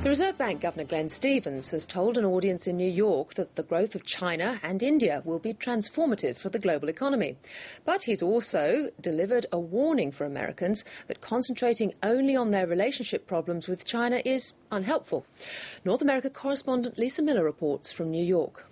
The Reserve Bank Governor Glenn Stevens has told an audience in New York that the growth of China and India will be transformative for the global economy. But he's also delivered a warning for Americans that concentrating only on their relationship problems with China is unhelpful. North America correspondent Lisa Miller reports from New York.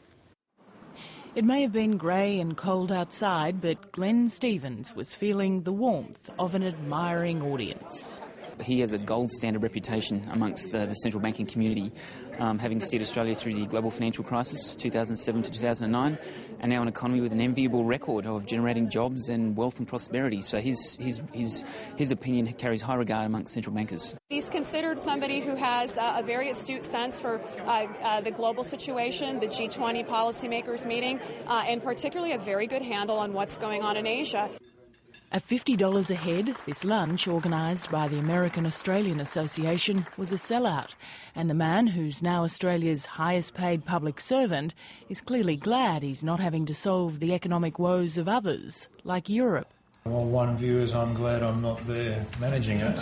It may have been grey and cold outside, but Glenn Stevens was feeling the warmth of an admiring audience. He has a gold standard reputation amongst the central banking community, having steered Australia through the global financial crisis, 2007 to 2009, and now an economy with an enviable record of generating jobs and wealth and prosperity. So his opinion carries high regard amongst central bankers. He's considered somebody who has a very astute sense for the global situation, the G20 policymakers meeting, and particularly a very good handle on what's going on in Asia. At $50 a head, this lunch, organised by the American-Australian Association, was a sellout. And the man, who's now Australia's highest-paid public servant, is clearly glad he's not having to solve the economic woes of others, like Europe. Well, one view is I'm glad I'm not there managing it.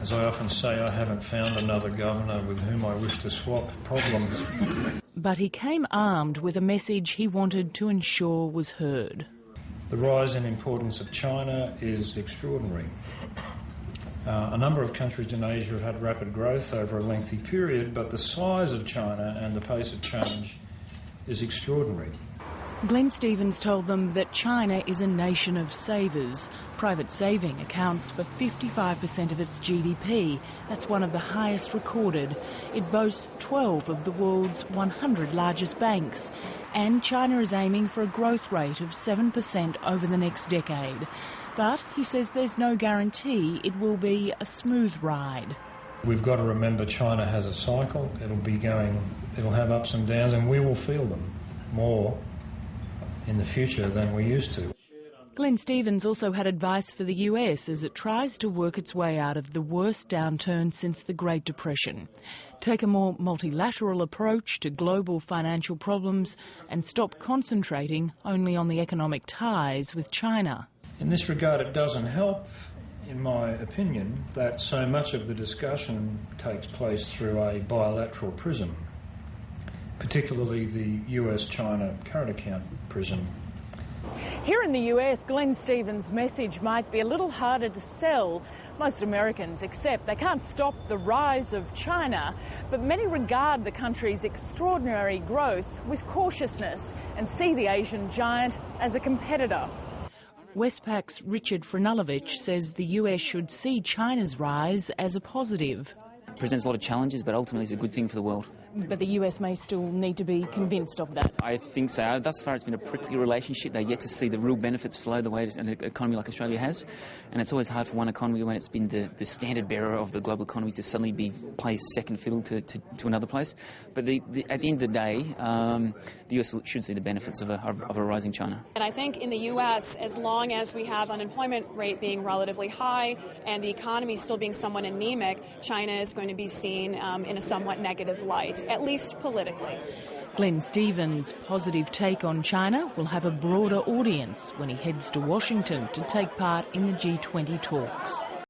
As I often say, I haven't found another governor with whom I wish to swap problems. But he came armed with a message he wanted to ensure was heard. The rise in importance of China is extraordinary. A number of countries in Asia have had rapid growth over a lengthy period, but the size of China and the pace of change is extraordinary. Glenn Stevens told them that China is a nation of savers. Private saving accounts for 55% of its GDP. That's one of the highest recorded. It boasts 12 of the world's 100 largest banks. And China is aiming for a growth rate of 7% over the next decade. But he says there's no guarantee it will be a smooth ride. We've got to remember China has a cycle. It'll have ups and downs, and we will feel them more in the future than we used to. Glenn Stevens also had advice for the US as it tries to work its way out of the worst downturn since the Great Depression. Take a more multilateral approach to global financial problems and stop concentrating only on the economic ties with China. In this regard, it doesn't help, in my opinion, that so much of the discussion takes place through a bilateral prism, particularly the US-China current account prism. Here in the US, Glenn Stevens' message might be a little harder to sell. Most Americans accept they can't stop the rise of China, but many regard the country's extraordinary growth with cautiousness and see the Asian giant as a competitor. Westpac's Richard Franulovich says the US should see China's rise as a positive. It presents a lot of challenges, but ultimately it's a good thing for the world. But the US may still need to be convinced of that. I think so. Thus far it's been a prickly relationship. They're yet to see the real benefits flow the way an economy like Australia has. And it's always hard for one economy when it's been the standard bearer of the global economy to suddenly be placed second fiddle to another place. But at the end of the day, the US should see the benefits of a rising China. And I think in the US, as long as we have unemployment rate being relatively high and the economy still being somewhat anemic, China is going to be seen in a somewhat negative light, at least politically. Glenn Stevens' positive take on China will have a broader audience when he heads to Washington to take part in the G20 talks.